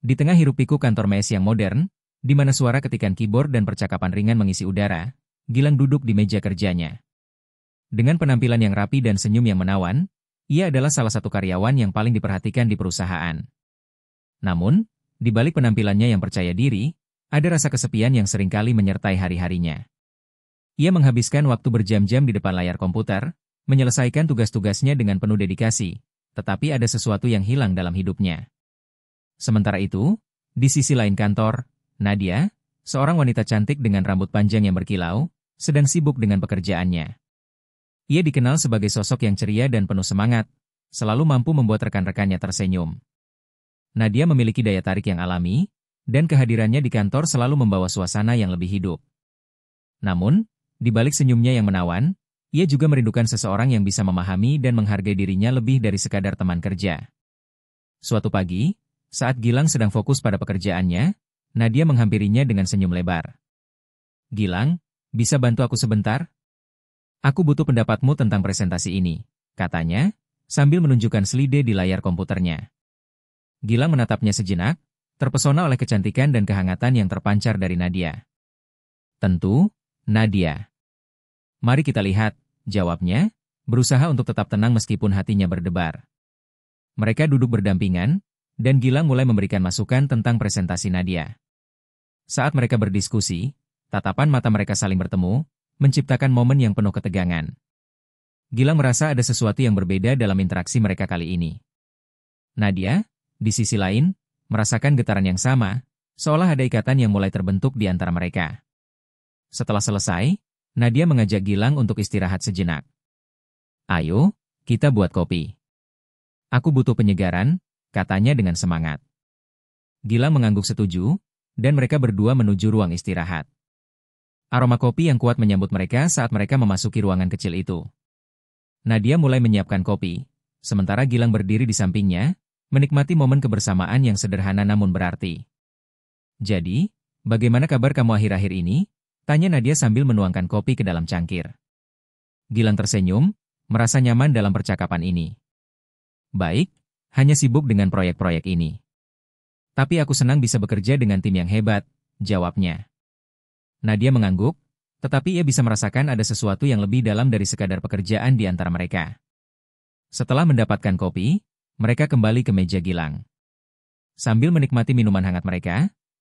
Di tengah hiruk-pikuk kantor mes yang modern, di mana suara ketikan keyboard dan percakapan ringan mengisi udara, Gilang duduk di meja kerjanya. Dengan penampilan yang rapi dan senyum yang menawan, ia adalah salah satu karyawan yang paling diperhatikan di perusahaan. Namun, di balik penampilannya yang percaya diri, ada rasa kesepian yang seringkali menyertai hari-harinya. Ia menghabiskan waktu berjam-jam di depan layar komputer, menyelesaikan tugas-tugasnya dengan penuh dedikasi, tetapi ada sesuatu yang hilang dalam hidupnya. Sementara itu, di sisi lain kantor, Nadia, seorang wanita cantik dengan rambut panjang yang berkilau, sedang sibuk dengan pekerjaannya. Ia dikenal sebagai sosok yang ceria dan penuh semangat, selalu mampu membuat rekan-rekannya tersenyum. Nadia memiliki daya tarik yang alami, dan kehadirannya di kantor selalu membawa suasana yang lebih hidup. Namun, di balik senyumnya yang menawan, ia juga merindukan seseorang yang bisa memahami dan menghargai dirinya lebih dari sekadar teman kerja. Suatu pagi, saat Gilang sedang fokus pada pekerjaannya, Nadia menghampirinya dengan senyum lebar. "Gilang, bisa bantu aku sebentar? Aku butuh pendapatmu tentang presentasi ini," katanya, sambil menunjukkan slide di layar komputernya. Gilang menatapnya sejenak, terpesona oleh kecantikan dan kehangatan yang terpancar dari Nadia. "Tentu, Nadia. Mari kita lihat," jawabnya, berusaha untuk tetap tenang meskipun hatinya berdebar. Mereka duduk berdampingan, dan Gilang mulai memberikan masukan tentang presentasi Nadia. Saat mereka berdiskusi, tatapan mata mereka saling bertemu, menciptakan momen yang penuh ketegangan. Gilang merasa ada sesuatu yang berbeda dalam interaksi mereka kali ini. Nadia, di sisi lain, merasakan getaran yang sama, seolah ada ikatan yang mulai terbentuk di antara mereka. Setelah selesai, Nadia mengajak Gilang untuk istirahat sejenak. "Ayo, kita buat kopi. Aku butuh penyegaran," katanya dengan semangat. Gilang mengangguk setuju, dan mereka berdua menuju ruang istirahat. Aroma kopi yang kuat menyambut mereka saat mereka memasuki ruangan kecil itu. Nadia mulai menyiapkan kopi, sementara Gilang berdiri di sampingnya, menikmati momen kebersamaan yang sederhana namun berarti. "Jadi, bagaimana kabar kamu akhir-akhir ini?" tanya Nadia sambil menuangkan kopi ke dalam cangkir. Gilang tersenyum, merasa nyaman dalam percakapan ini. "Baik, hanya sibuk dengan proyek-proyek ini. Tapi aku senang bisa bekerja dengan tim yang hebat," jawabnya. Nadia mengangguk, tetapi ia bisa merasakan ada sesuatu yang lebih dalam dari sekadar pekerjaan di antara mereka. Setelah mendapatkan kopi, mereka kembali ke meja Gilang. Sambil menikmati minuman hangat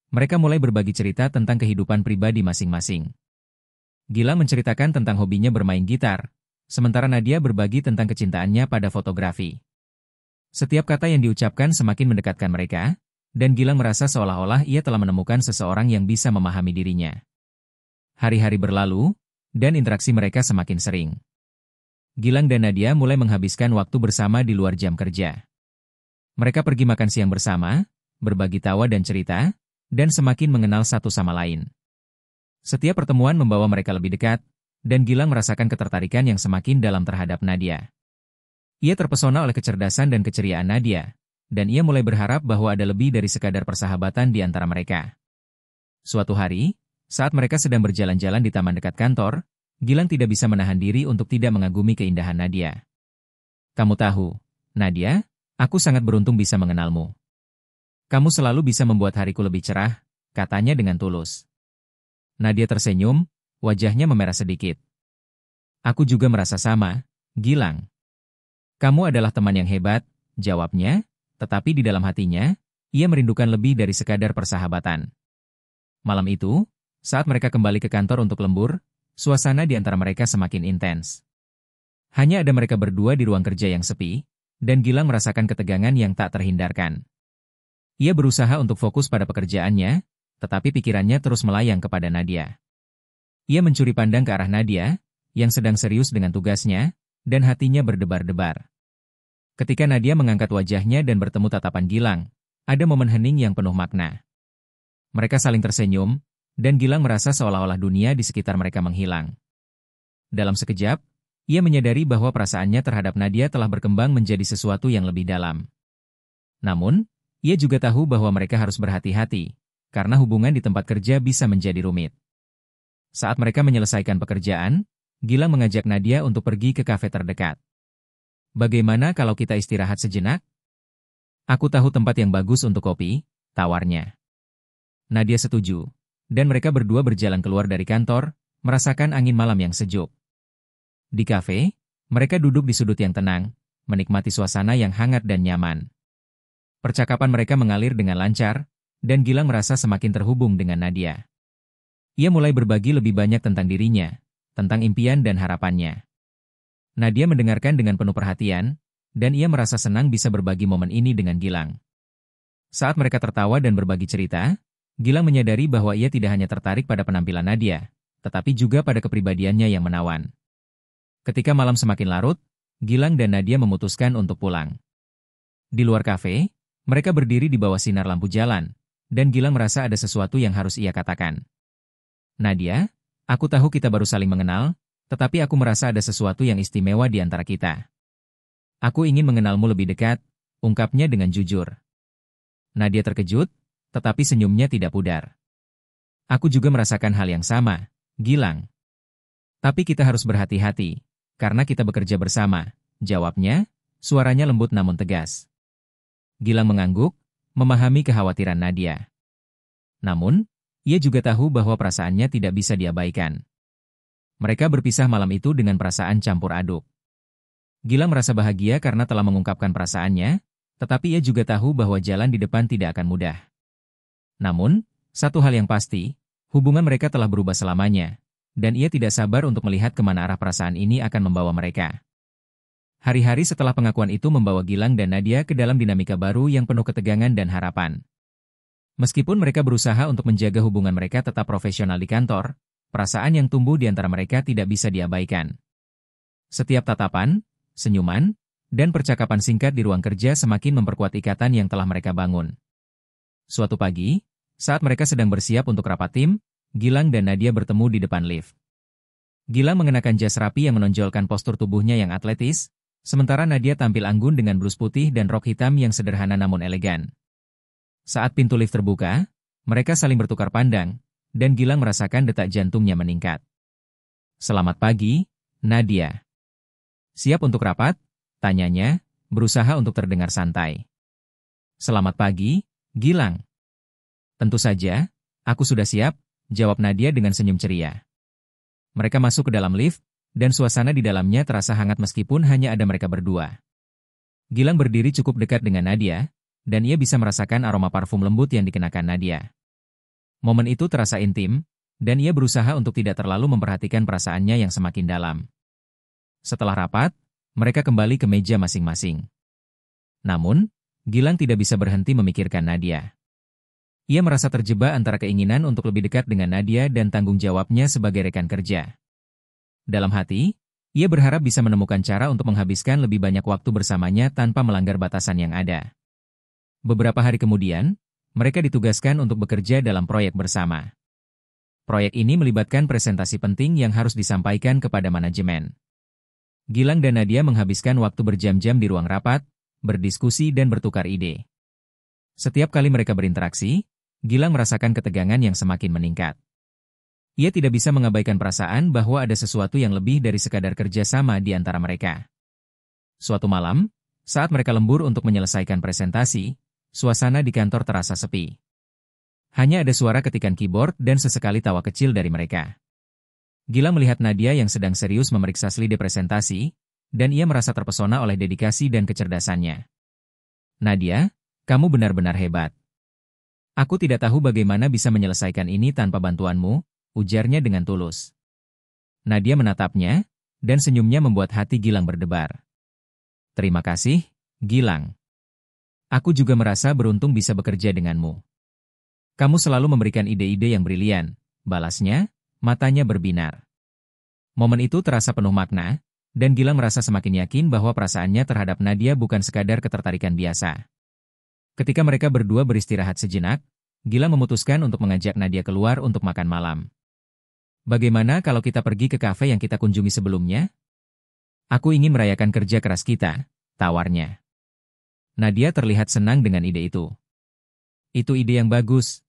mereka mulai berbagi cerita tentang kehidupan pribadi masing-masing. Gilang menceritakan tentang hobinya bermain gitar, sementara Nadia berbagi tentang kecintaannya pada fotografi. Setiap kata yang diucapkan semakin mendekatkan mereka, dan Gilang merasa seolah-olah ia telah menemukan seseorang yang bisa memahami dirinya. Hari-hari berlalu, dan interaksi mereka semakin sering. Gilang dan Nadia mulai menghabiskan waktu bersama di luar jam kerja. Mereka pergi makan siang bersama, berbagi tawa dan cerita, dan semakin mengenal satu sama lain. Setiap pertemuan membawa mereka lebih dekat, dan Gilang merasakan ketertarikan yang semakin dalam terhadap Nadia. Ia terpesona oleh kecerdasan dan keceriaan Nadia, dan ia mulai berharap bahwa ada lebih dari sekadar persahabatan di antara mereka. Suatu hari, saat mereka sedang berjalan-jalan di taman dekat kantor, Gilang tidak bisa menahan diri untuk tidak mengagumi keindahan Nadia. "Kamu tahu, Nadia, aku sangat beruntung bisa mengenalmu. Kamu selalu bisa membuat hariku lebih cerah," katanya dengan tulus. Nadia tersenyum, wajahnya memerah sedikit. "Aku juga merasa sama, Gilang. Kamu adalah teman yang hebat," jawabnya, tetapi di dalam hatinya, ia merindukan lebih dari sekadar persahabatan. Malam itu, saat mereka kembali ke kantor untuk lembur, suasana di antara mereka semakin intens. Hanya ada mereka berdua di ruang kerja yang sepi, dan Gilang merasakan ketegangan yang tak terhindarkan. Ia berusaha untuk fokus pada pekerjaannya, tetapi pikirannya terus melayang kepada Nadia. Ia mencuri pandang ke arah Nadia, yang sedang serius dengan tugasnya, dan hatinya berdebar-debar. Ketika Nadia mengangkat wajahnya dan bertemu tatapan Gilang, ada momen hening yang penuh makna. Mereka saling tersenyum, dan Gilang merasa seolah-olah dunia di sekitar mereka menghilang. Dalam sekejap, ia menyadari bahwa perasaannya terhadap Nadia telah berkembang menjadi sesuatu yang lebih dalam. Namun, ia juga tahu bahwa mereka harus berhati-hati, karena hubungan di tempat kerja bisa menjadi rumit. Saat mereka menyelesaikan pekerjaan, Gilang mengajak Nadia untuk pergi ke kafe terdekat. "Bagaimana kalau kita istirahat sejenak? Aku tahu tempat yang bagus untuk kopi," tawarnya. Nadia setuju, dan mereka berdua berjalan keluar dari kantor, merasakan angin malam yang sejuk. Di kafe, mereka duduk di sudut yang tenang, menikmati suasana yang hangat dan nyaman. Percakapan mereka mengalir dengan lancar, dan Gilang merasa semakin terhubung dengan Nadia. Ia mulai berbagi lebih banyak tentang dirinya, tentang impian dan harapannya. Nadia mendengarkan dengan penuh perhatian, dan ia merasa senang bisa berbagi momen ini dengan Gilang. Saat mereka tertawa dan berbagi cerita, Gilang menyadari bahwa ia tidak hanya tertarik pada penampilan Nadia, tetapi juga pada kepribadiannya yang menawan. Ketika malam semakin larut, Gilang dan Nadia memutuskan untuk pulang. Di luar kafe, mereka berdiri di bawah sinar lampu jalan, dan Gilang merasa ada sesuatu yang harus ia katakan. Nadia, aku tahu kita baru saling mengenal, tetapi aku merasa ada sesuatu yang istimewa di antara kita. Aku ingin mengenalmu lebih dekat, ungkapnya dengan jujur. Nadia terkejut, tetapi senyumnya tidak pudar. Aku juga merasakan hal yang sama, Gilang. Tapi kita harus berhati-hati, karena kita bekerja bersama, jawabnya, suaranya lembut namun tegas. Gilang mengangguk, memahami kekhawatiran Nadia. Namun, ia juga tahu bahwa perasaannya tidak bisa diabaikan. Mereka berpisah malam itu dengan perasaan campur aduk. Gilang merasa bahagia karena telah mengungkapkan perasaannya, tetapi ia juga tahu bahwa jalan di depan tidak akan mudah. Namun, satu hal yang pasti, hubungan mereka telah berubah selamanya, dan ia tidak sabar untuk melihat kemana arah perasaan ini akan membawa mereka. Hari-hari setelah pengakuan itu membawa Gilang dan Nadia ke dalam dinamika baru yang penuh ketegangan dan harapan. Meskipun mereka berusaha untuk menjaga hubungan mereka tetap profesional di kantor, perasaan yang tumbuh di antara mereka tidak bisa diabaikan. Setiap tatapan, senyuman, dan percakapan singkat di ruang kerja semakin memperkuat ikatan yang telah mereka bangun. Suatu pagi, saat mereka sedang bersiap untuk rapat tim, Gilang dan Nadia bertemu di depan lift. Gilang mengenakan jas rapi yang menonjolkan postur tubuhnya yang atletis, sementara Nadia tampil anggun dengan blus putih dan rok hitam yang sederhana namun elegan. Saat pintu lift terbuka, mereka saling bertukar pandang, dan Gilang merasakan detak jantungnya meningkat. Selamat pagi, Nadia. Siap untuk rapat? Tanyanya, berusaha untuk terdengar santai. Selamat pagi, Gilang. Tentu saja, aku sudah siap, jawab Nadia dengan senyum ceria. Mereka masuk ke dalam lift, dan suasana di dalamnya terasa hangat meskipun hanya ada mereka berdua. Gilang berdiri cukup dekat dengan Nadia, dan ia bisa merasakan aroma parfum lembut yang dikenakan Nadia. Momen itu terasa intim, dan ia berusaha untuk tidak terlalu memperhatikan perasaannya yang semakin dalam. Setelah rapat, mereka kembali ke meja masing-masing. Namun, Gilang tidak bisa berhenti memikirkan Nadia. Ia merasa terjebak antara keinginan untuk lebih dekat dengan Nadia dan tanggung jawabnya sebagai rekan kerja. Dalam hati, ia berharap bisa menemukan cara untuk menghabiskan lebih banyak waktu bersamanya tanpa melanggar batasan yang ada. Beberapa hari kemudian, mereka ditugaskan untuk bekerja dalam proyek bersama. Proyek ini melibatkan presentasi penting yang harus disampaikan kepada manajemen. Gilang dan Nadia menghabiskan waktu berjam-jam di ruang rapat, berdiskusi dan bertukar ide. Setiap kali mereka berinteraksi, Gilang merasakan ketegangan yang semakin meningkat. Ia tidak bisa mengabaikan perasaan bahwa ada sesuatu yang lebih dari sekadar kerjasama di antara mereka. Suatu malam, saat mereka lembur untuk menyelesaikan presentasi, suasana di kantor terasa sepi. Hanya ada suara ketikan keyboard dan sesekali tawa kecil dari mereka. Gilang melihat Nadia yang sedang serius memeriksa slide presentasi, dan ia merasa terpesona oleh dedikasi dan kecerdasannya. Nadia, kamu benar-benar hebat. Aku tidak tahu bagaimana bisa menyelesaikan ini tanpa bantuanmu, ujarnya dengan tulus. Nadia menatapnya, dan senyumnya membuat hati Gilang berdebar. Terima kasih, Gilang. Aku juga merasa beruntung bisa bekerja denganmu. Kamu selalu memberikan ide-ide yang brilian, balasnya, matanya berbinar. Momen itu terasa penuh makna, dan Gilang merasa semakin yakin bahwa perasaannya terhadap Nadia bukan sekadar ketertarikan biasa. Ketika mereka berdua beristirahat sejenak, Gilang memutuskan untuk mengajak Nadia keluar untuk makan malam. Bagaimana kalau kita pergi ke kafe yang kita kunjungi sebelumnya? Aku ingin merayakan kerja keras kita, tawarnya. Nadia terlihat senang dengan ide itu. Itu ide yang bagus.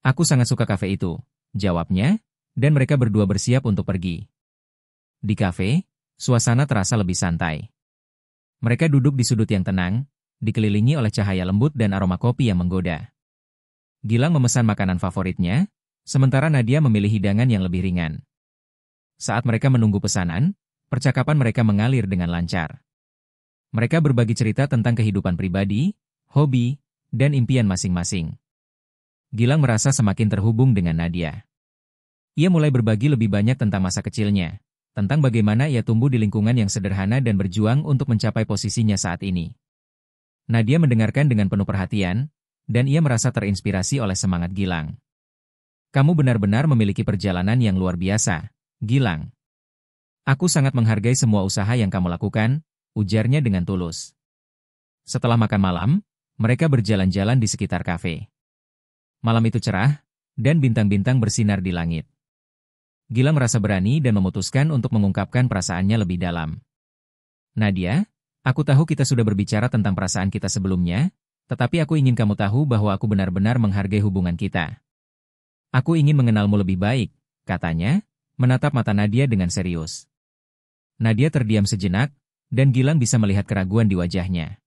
Aku sangat suka kafe itu, jawabnya, dan mereka berdua bersiap untuk pergi. Di kafe, suasana terasa lebih santai. Mereka duduk di sudut yang tenang, dikelilingi oleh cahaya lembut dan aroma kopi yang menggoda. Gilang memesan makanan favoritnya, sementara Nadia memilih hidangan yang lebih ringan. Saat mereka menunggu pesanan, percakapan mereka mengalir dengan lancar. Mereka berbagi cerita tentang kehidupan pribadi, hobi, dan impian masing-masing. Gilang merasa semakin terhubung dengan Nadia. Ia mulai berbagi lebih banyak tentang masa kecilnya, tentang bagaimana ia tumbuh di lingkungan yang sederhana dan berjuang untuk mencapai posisinya saat ini. Nadia mendengarkan dengan penuh perhatian, dan ia merasa terinspirasi oleh semangat Gilang. Kamu benar-benar memiliki perjalanan yang luar biasa, Gilang. Aku sangat menghargai semua usaha yang kamu lakukan, ujarnya dengan tulus. Setelah makan malam, mereka berjalan-jalan di sekitar kafe. Malam itu cerah, dan bintang-bintang bersinar di langit. Gilang merasa berani dan memutuskan untuk mengungkapkan perasaannya lebih dalam. Nadia, aku tahu kita sudah berbicara tentang perasaan kita sebelumnya, tetapi aku ingin kamu tahu bahwa aku benar-benar menghargai hubungan kita. Aku ingin mengenalmu lebih baik, katanya, menatap mata Nadia dengan serius. Nadia terdiam sejenak, dan Gilang bisa melihat keraguan di wajahnya.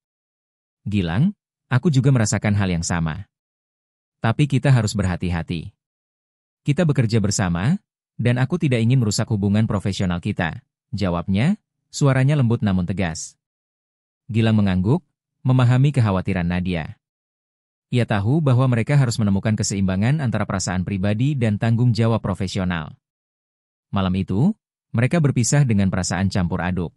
Gilang, aku juga merasakan hal yang sama. Tapi kita harus berhati-hati. Kita bekerja bersama, dan aku tidak ingin merusak hubungan profesional kita, jawabnya, suaranya lembut namun tegas. Gilang mengangguk, memahami kekhawatiran Nadia. Ia tahu bahwa mereka harus menemukan keseimbangan antara perasaan pribadi dan tanggung jawab profesional. Malam itu, mereka berpisah dengan perasaan campur aduk.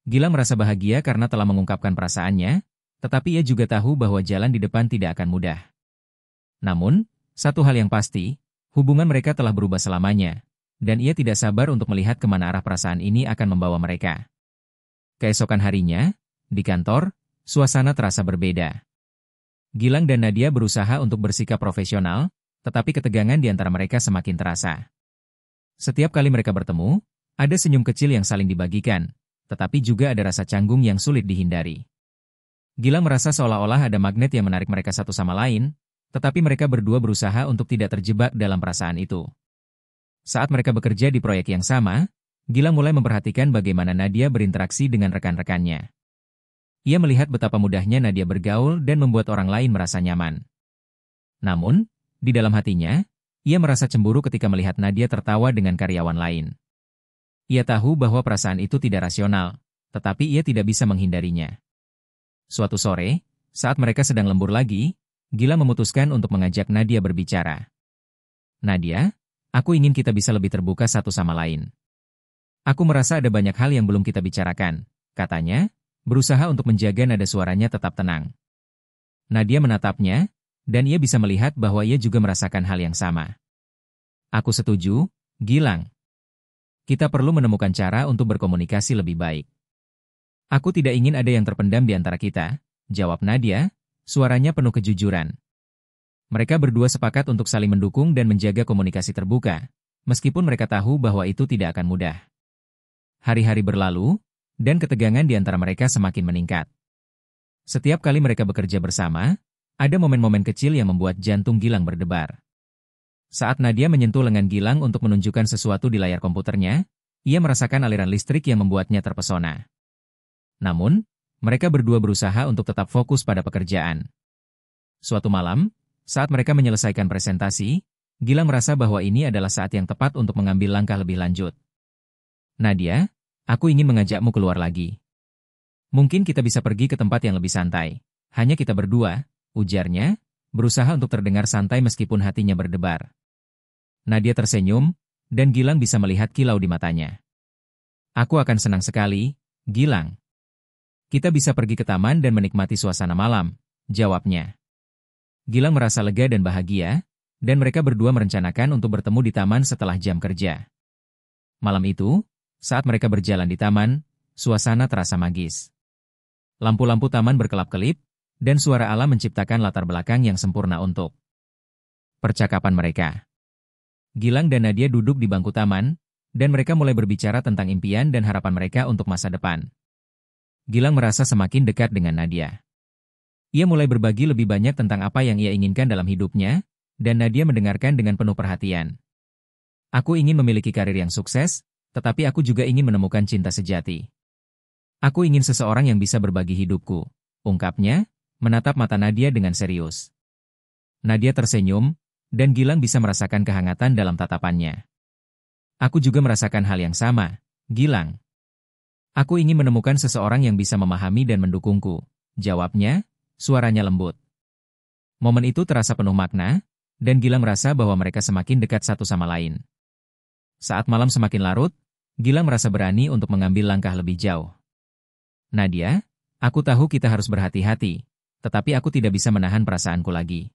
Gilang merasa bahagia karena telah mengungkapkan perasaannya, tetapi ia juga tahu bahwa jalan di depan tidak akan mudah. Namun, satu hal yang pasti, hubungan mereka telah berubah selamanya, dan ia tidak sabar untuk melihat kemana arah perasaan ini akan membawa mereka. Keesokan harinya, di kantor, suasana terasa berbeda. Gilang dan Nadia berusaha untuk bersikap profesional, tetapi ketegangan di antara mereka semakin terasa. Setiap kali mereka bertemu, ada senyum kecil yang saling dibagikan, tetapi juga ada rasa canggung yang sulit dihindari. Gilang merasa seolah-olah ada magnet yang menarik mereka satu sama lain, tetapi mereka berdua berusaha untuk tidak terjebak dalam perasaan itu. Saat mereka bekerja di proyek yang sama, Gilang mulai memperhatikan bagaimana Nadia berinteraksi dengan rekan-rekannya. Ia melihat betapa mudahnya Nadia bergaul dan membuat orang lain merasa nyaman. Namun, di dalam hatinya, ia merasa cemburu ketika melihat Nadia tertawa dengan karyawan lain. Ia tahu bahwa perasaan itu tidak rasional, tetapi ia tidak bisa menghindarinya. Suatu sore, saat mereka sedang lembur lagi, Gilang memutuskan untuk mengajak Nadia berbicara. Nadia, aku ingin kita bisa lebih terbuka satu sama lain. Aku merasa ada banyak hal yang belum kita bicarakan, katanya, berusaha untuk menjaga nada suaranya tetap tenang. Nadia menatapnya, dan ia bisa melihat bahwa ia juga merasakan hal yang sama. Aku setuju, Gilang. Kita perlu menemukan cara untuk berkomunikasi lebih baik. Aku tidak ingin ada yang terpendam di antara kita, jawab Nadia, suaranya penuh kejujuran. Mereka berdua sepakat untuk saling mendukung dan menjaga komunikasi terbuka, meskipun mereka tahu bahwa itu tidak akan mudah. Hari-hari berlalu, dan ketegangan di antara mereka semakin meningkat. Setiap kali mereka bekerja bersama, ada momen-momen kecil yang membuat jantung Gilang berdebar. Saat Nadia menyentuh lengan Gilang untuk menunjukkan sesuatu di layar komputernya, ia merasakan aliran listrik yang membuatnya terpesona. Namun, mereka berdua berusaha untuk tetap fokus pada pekerjaan. Suatu malam, saat mereka menyelesaikan presentasi, Gilang merasa bahwa ini adalah saat yang tepat untuk mengambil langkah lebih lanjut. Nadia, aku ingin mengajakmu keluar lagi. Mungkin kita bisa pergi ke tempat yang lebih santai. Hanya kita berdua, ujarnya, berusaha untuk terdengar santai meskipun hatinya berdebar. Nadia tersenyum, dan Gilang bisa melihat kilau di matanya. Aku akan senang sekali, Gilang. Kita bisa pergi ke taman dan menikmati suasana malam, jawabnya. Gilang merasa lega dan bahagia, dan mereka berdua merencanakan untuk bertemu di taman setelah jam kerja. Malam itu, saat mereka berjalan di taman, suasana terasa magis. Lampu-lampu taman berkelap-kelip, dan suara alam menciptakan latar belakang yang sempurna untuk percakapan mereka. Gilang dan Nadia duduk di bangku taman, dan mereka mulai berbicara tentang impian dan harapan mereka untuk masa depan. Gilang merasa semakin dekat dengan Nadia. Ia mulai berbagi lebih banyak tentang apa yang ia inginkan dalam hidupnya, dan Nadia mendengarkan dengan penuh perhatian. Aku ingin memiliki karir yang sukses, tetapi aku juga ingin menemukan cinta sejati. Aku ingin seseorang yang bisa berbagi hidupku, ungkapnya, menatap mata Nadia dengan serius. Nadia tersenyum, dan Gilang bisa merasakan kehangatan dalam tatapannya. Aku juga merasakan hal yang sama, Gilang. Aku ingin menemukan seseorang yang bisa memahami dan mendukungku, jawabnya, suaranya lembut. Momen itu terasa penuh makna, dan Gilang merasa bahwa mereka semakin dekat satu sama lain. Saat malam semakin larut, Gilang merasa berani untuk mengambil langkah lebih jauh. Nadia, aku tahu kita harus berhati-hati, tetapi aku tidak bisa menahan perasaanku lagi.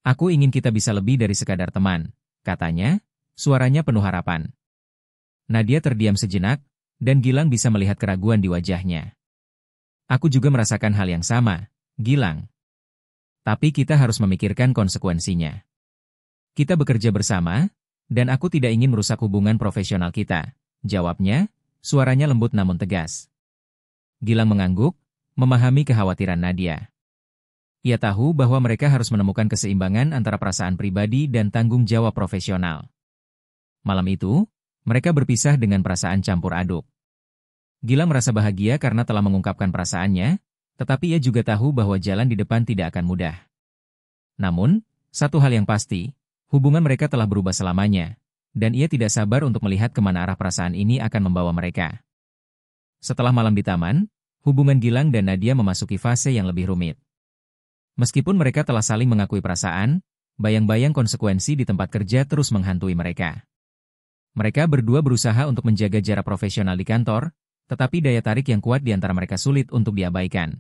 Aku ingin kita bisa lebih dari sekadar teman, katanya, suaranya penuh harapan. Nadia terdiam sejenak, dan Gilang bisa melihat keraguan di wajahnya. Aku juga merasakan hal yang sama, Gilang. Tapi kita harus memikirkan konsekuensinya. Kita bekerja bersama, dan aku tidak ingin merusak hubungan profesional kita, jawabnya, suaranya lembut namun tegas. Gilang mengangguk, memahami kekhawatiran Nadia. Ia tahu bahwa mereka harus menemukan keseimbangan antara perasaan pribadi dan tanggung jawab profesional. Malam itu, mereka berpisah dengan perasaan campur aduk. Gilang merasa bahagia karena telah mengungkapkan perasaannya, tetapi ia juga tahu bahwa jalan di depan tidak akan mudah. Namun, satu hal yang pasti, hubungan mereka telah berubah selamanya, dan ia tidak sabar untuk melihat kemana arah perasaan ini akan membawa mereka. Setelah malam di taman, hubungan Gilang dan Nadia memasuki fase yang lebih rumit. Meskipun mereka telah saling mengakui perasaan, bayang-bayang konsekuensi di tempat kerja terus menghantui mereka. Mereka berdua berusaha untuk menjaga jarak profesional di kantor, tetapi daya tarik yang kuat di antara mereka sulit untuk diabaikan.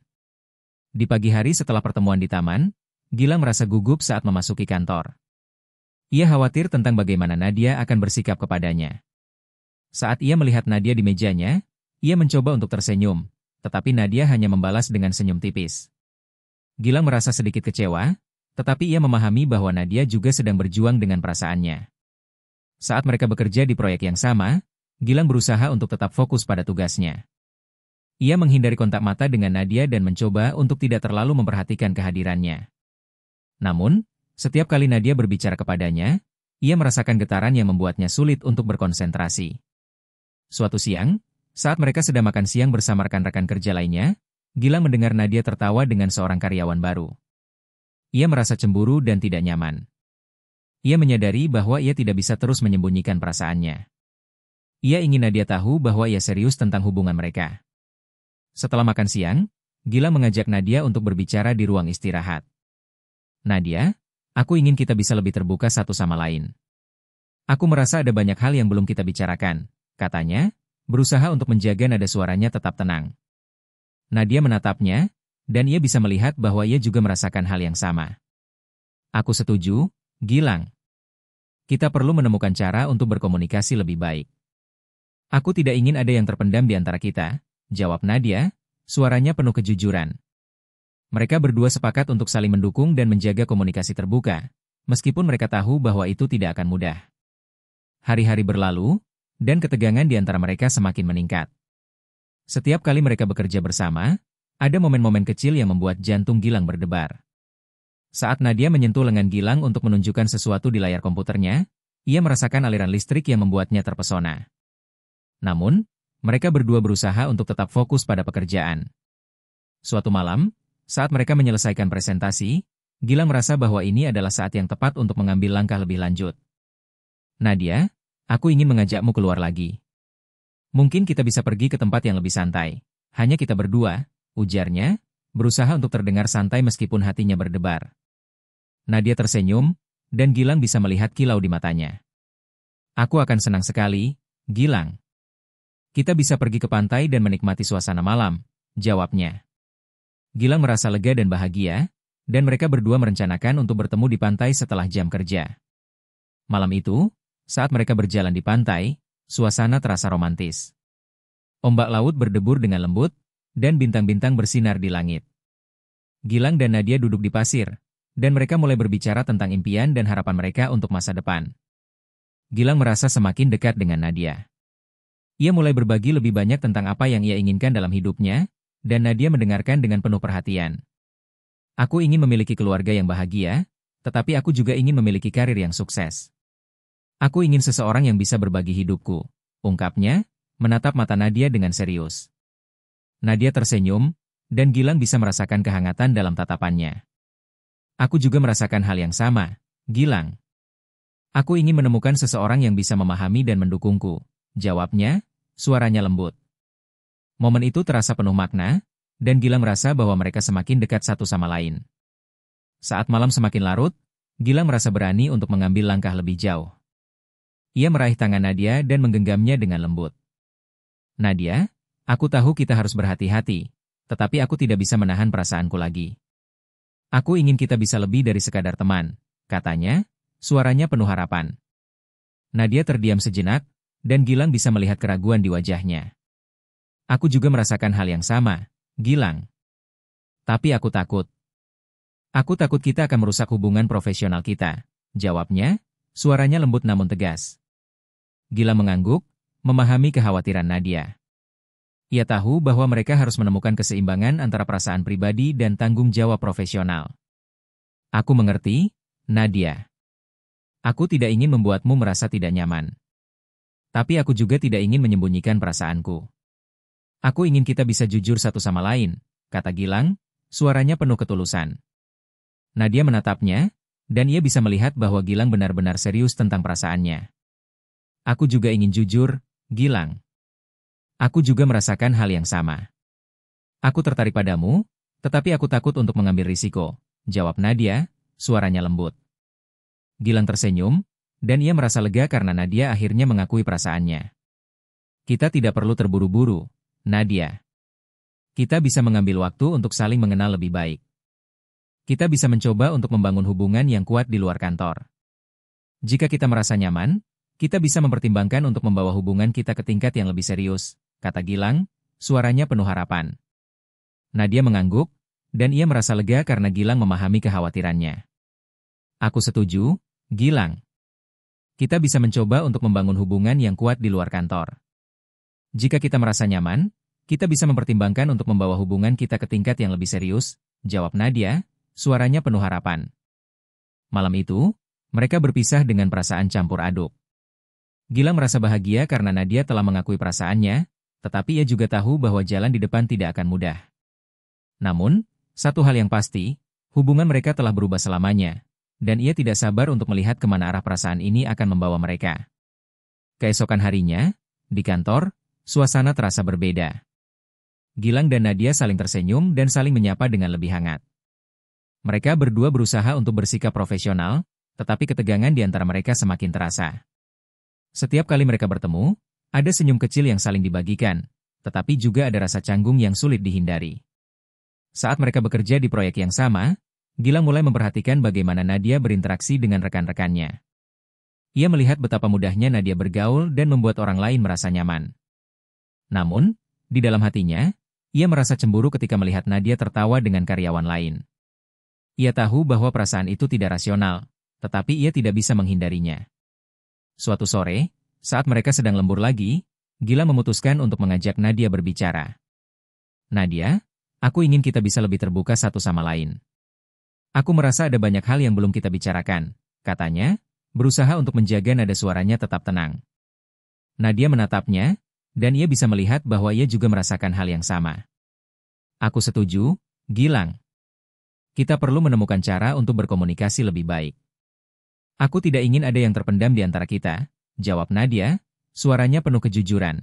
Di pagi hari setelah pertemuan di taman, Gilang merasa gugup saat memasuki kantor. Ia khawatir tentang bagaimana Nadia akan bersikap kepadanya. Saat ia melihat Nadia di mejanya, ia mencoba untuk tersenyum, tetapi Nadia hanya membalas dengan senyum tipis. Gilang merasa sedikit kecewa, tetapi ia memahami bahwa Nadia juga sedang berjuang dengan perasaannya. Saat mereka bekerja di proyek yang sama, Gilang berusaha untuk tetap fokus pada tugasnya. Ia menghindari kontak mata dengan Nadia dan mencoba untuk tidak terlalu memperhatikan kehadirannya. Namun, setiap kali Nadia berbicara kepadanya, ia merasakan getaran yang membuatnya sulit untuk berkonsentrasi. Suatu siang, saat mereka sedang makan siang bersama rekan-rekan kerja lainnya, Gilang mendengar Nadia tertawa dengan seorang karyawan baru. Ia merasa cemburu dan tidak nyaman. Ia menyadari bahwa ia tidak bisa terus menyembunyikan perasaannya. Ia ingin Nadia tahu bahwa ia serius tentang hubungan mereka. Setelah makan siang, Gilang mengajak Nadia untuk berbicara di ruang istirahat. Nadia, aku ingin kita bisa lebih terbuka satu sama lain. Aku merasa ada banyak hal yang belum kita bicarakan, katanya, berusaha untuk menjaga nada suaranya tetap tenang. Nadia menatapnya, dan ia bisa melihat bahwa ia juga merasakan hal yang sama. Aku setuju, Gilang. Kita perlu menemukan cara untuk berkomunikasi lebih baik. Aku tidak ingin ada yang terpendam di antara kita, jawab Nadia, suaranya penuh kejujuran. Mereka berdua sepakat untuk saling mendukung dan menjaga komunikasi terbuka, meskipun mereka tahu bahwa itu tidak akan mudah. Hari-hari berlalu, dan ketegangan di antara mereka semakin meningkat. Setiap kali mereka bekerja bersama, ada momen-momen kecil yang membuat jantung Gilang berdebar. Saat Nadia menyentuh lengan Gilang untuk menunjukkan sesuatu di layar komputernya, ia merasakan aliran listrik yang membuatnya terpesona. Namun, mereka berdua berusaha untuk tetap fokus pada pekerjaan. Suatu malam, saat mereka menyelesaikan presentasi, Gilang merasa bahwa ini adalah saat yang tepat untuk mengambil langkah lebih lanjut. Nadia, aku ingin mengajakmu keluar lagi. Mungkin kita bisa pergi ke tempat yang lebih santai. Hanya kita berdua, ujarnya, berusaha untuk terdengar santai meskipun hatinya berdebar. Nadia tersenyum, dan Gilang bisa melihat kilau di matanya. Aku akan senang sekali, Gilang. Kita bisa pergi ke pantai dan menikmati suasana malam, jawabnya. Gilang merasa lega dan bahagia, dan mereka berdua merencanakan untuk bertemu di pantai setelah jam kerja. Malam itu, saat mereka berjalan di pantai, suasana terasa romantis. Ombak laut berdebur dengan lembut, dan bintang-bintang bersinar di langit. Gilang dan Nadia duduk di pasir, dan mereka mulai berbicara tentang impian dan harapan mereka untuk masa depan. Gilang merasa semakin dekat dengan Nadia. Ia mulai berbagi lebih banyak tentang apa yang ia inginkan dalam hidupnya, dan Nadia mendengarkan dengan penuh perhatian. Aku ingin memiliki keluarga yang bahagia, tetapi aku juga ingin memiliki karir yang sukses. Aku ingin seseorang yang bisa berbagi hidupku, ungkapnya, menatap mata Nadia dengan serius. Nadia tersenyum, dan Gilang bisa merasakan kehangatan dalam tatapannya. Aku juga merasakan hal yang sama, Gilang. Aku ingin menemukan seseorang yang bisa memahami dan mendukungku. Jawabnya, suaranya lembut. Momen itu terasa penuh makna, dan Gilang merasa bahwa mereka semakin dekat satu sama lain. Saat malam semakin larut, Gilang merasa berani untuk mengambil langkah lebih jauh. Ia meraih tangan Nadia dan menggenggamnya dengan lembut. Nadia, aku tahu kita harus berhati-hati, tetapi aku tidak bisa menahan perasaanku lagi. Aku ingin kita bisa lebih dari sekadar teman, katanya, suaranya penuh harapan. Nadia terdiam sejenak, dan Gilang bisa melihat keraguan di wajahnya. Aku juga merasakan hal yang sama, Gilang. Tapi aku takut. Aku takut kita akan merusak hubungan profesional kita, jawabnya, suaranya lembut namun tegas. Gilang mengangguk, memahami kekhawatiran Nadia. Ia tahu bahwa mereka harus menemukan keseimbangan antara perasaan pribadi dan tanggung jawab profesional. Aku mengerti, Nadia. Aku tidak ingin membuatmu merasa tidak nyaman. Tapi aku juga tidak ingin menyembunyikan perasaanku. Aku ingin kita bisa jujur satu sama lain, kata Gilang, suaranya penuh ketulusan. Nadia menatapnya, dan ia bisa melihat bahwa Gilang benar-benar serius tentang perasaannya. Aku juga ingin jujur, Gilang. Aku juga merasakan hal yang sama. Aku tertarik padamu, tetapi aku takut untuk mengambil risiko, jawab Nadia, suaranya lembut. Gilang tersenyum, dan ia merasa lega karena Nadia akhirnya mengakui perasaannya. Kita tidak perlu terburu-buru, Nadia. Kita bisa mengambil waktu untuk saling mengenal lebih baik. Kita bisa mencoba untuk membangun hubungan yang kuat di luar kantor. Jika kita merasa nyaman, kita bisa mempertimbangkan untuk membawa hubungan kita ke tingkat yang lebih serius, kata Gilang, suaranya penuh harapan. Nadia mengangguk, dan ia merasa lega karena Gilang memahami kekhawatirannya. Aku setuju, Gilang. Kita bisa mencoba untuk membangun hubungan yang kuat di luar kantor. Jika kita merasa nyaman, kita bisa mempertimbangkan untuk membawa hubungan kita ke tingkat yang lebih serius, jawab Nadia, suaranya penuh harapan. Malam itu, mereka berpisah dengan perasaan campur aduk. Gilang merasa bahagia karena Nadia telah mengakui perasaannya, tetapi ia juga tahu bahwa jalan di depan tidak akan mudah. Namun, satu hal yang pasti, hubungan mereka telah berubah selamanya, dan ia tidak sabar untuk melihat kemana arah perasaan ini akan membawa mereka. Keesokan harinya, di kantor, suasana terasa berbeda. Gilang dan Nadia saling tersenyum dan saling menyapa dengan lebih hangat. Mereka berdua berusaha untuk bersikap profesional, tetapi ketegangan di antara mereka semakin terasa. Setiap kali mereka bertemu, ada senyum kecil yang saling dibagikan, tetapi juga ada rasa canggung yang sulit dihindari. Saat mereka bekerja di proyek yang sama, Gilang mulai memperhatikan bagaimana Nadia berinteraksi dengan rekan-rekannya. Ia melihat betapa mudahnya Nadia bergaul dan membuat orang lain merasa nyaman. Namun, di dalam hatinya, ia merasa cemburu ketika melihat Nadia tertawa dengan karyawan lain. Ia tahu bahwa perasaan itu tidak rasional, tetapi ia tidak bisa menghindarinya. Suatu sore, saat mereka sedang lembur lagi, Gilang memutuskan untuk mengajak Nadia berbicara. Nadia, aku ingin kita bisa lebih terbuka satu sama lain. Aku merasa ada banyak hal yang belum kita bicarakan, katanya, berusaha untuk menjaga nada suaranya tetap tenang. Nadia menatapnya, dan ia bisa melihat bahwa ia juga merasakan hal yang sama. Aku setuju, Gilang. Kita perlu menemukan cara untuk berkomunikasi lebih baik. Aku tidak ingin ada yang terpendam di antara kita, jawab Nadia, suaranya penuh kejujuran.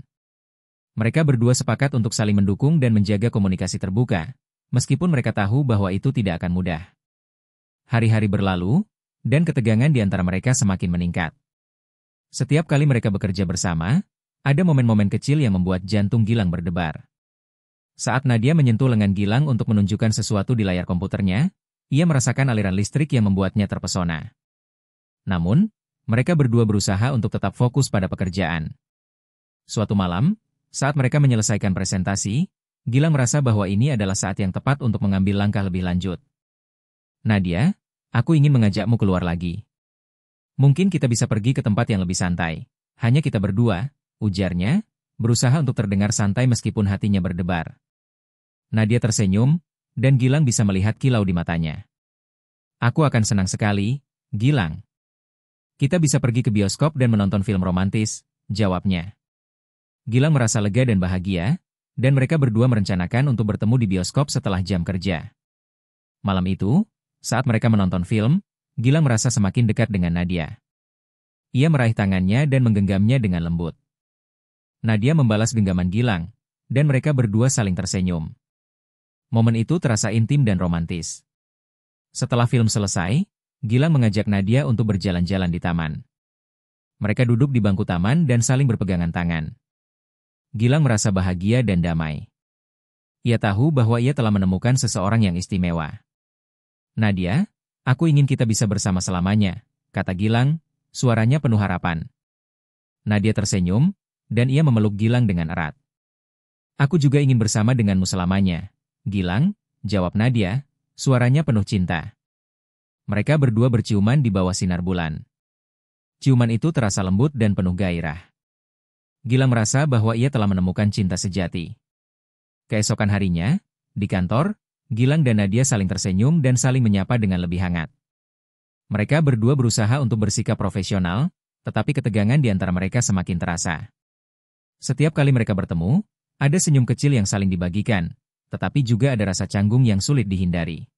Mereka berdua sepakat untuk saling mendukung dan menjaga komunikasi terbuka, meskipun mereka tahu bahwa itu tidak akan mudah. Hari-hari berlalu, dan ketegangan di antara mereka semakin meningkat. Setiap kali mereka bekerja bersama, ada momen-momen kecil yang membuat jantung Gilang berdebar. Saat Nadia menyentuh lengan Gilang untuk menunjukkan sesuatu di layar komputernya, ia merasakan aliran listrik yang membuatnya terpesona. Namun, mereka berdua berusaha untuk tetap fokus pada pekerjaan. Suatu malam, saat mereka menyelesaikan presentasi, Gilang merasa bahwa ini adalah saat yang tepat untuk mengambil langkah lebih lanjut. Nadia, aku ingin mengajakmu keluar lagi. Mungkin kita bisa pergi ke tempat yang lebih santai. Hanya kita berdua, ujarnya, berusaha untuk terdengar santai meskipun hatinya berdebar. Nadia tersenyum, dan Gilang bisa melihat kilau di matanya. Aku akan senang sekali, Gilang. Kita bisa pergi ke bioskop dan menonton film romantis, jawabnya. Gilang merasa lega dan bahagia, dan mereka berdua merencanakan untuk bertemu di bioskop setelah jam kerja. Malam itu, Saat mereka menonton film, Gilang merasa semakin dekat dengan Nadia. Ia meraih tangannya dan menggenggamnya dengan lembut. Nadia membalas genggaman Gilang, dan mereka berdua saling tersenyum. Momen itu terasa intim dan romantis. Setelah film selesai, Gilang mengajak Nadia untuk berjalan-jalan di taman. Mereka duduk di bangku taman dan saling berpegangan tangan. Gilang merasa bahagia dan damai. Ia tahu bahwa ia telah menemukan seseorang yang istimewa. Nadia, aku ingin kita bisa bersama selamanya, kata Gilang, suaranya penuh harapan. Nadia tersenyum, dan ia memeluk Gilang dengan erat. Aku juga ingin bersama denganmu selamanya, Gilang, jawab Nadia, suaranya penuh cinta. Mereka berdua berciuman di bawah sinar bulan. Ciuman itu terasa lembut dan penuh gairah. Gilang merasa bahwa ia telah menemukan cinta sejati. Keesokan harinya, di kantor, Gilang dan Nadia saling tersenyum dan saling menyapa dengan lebih hangat. Mereka berdua berusaha untuk bersikap profesional, tetapi ketegangan di antara mereka semakin terasa. Setiap kali mereka bertemu, ada senyum kecil yang saling dibagikan, tetapi juga ada rasa canggung yang sulit dihindari.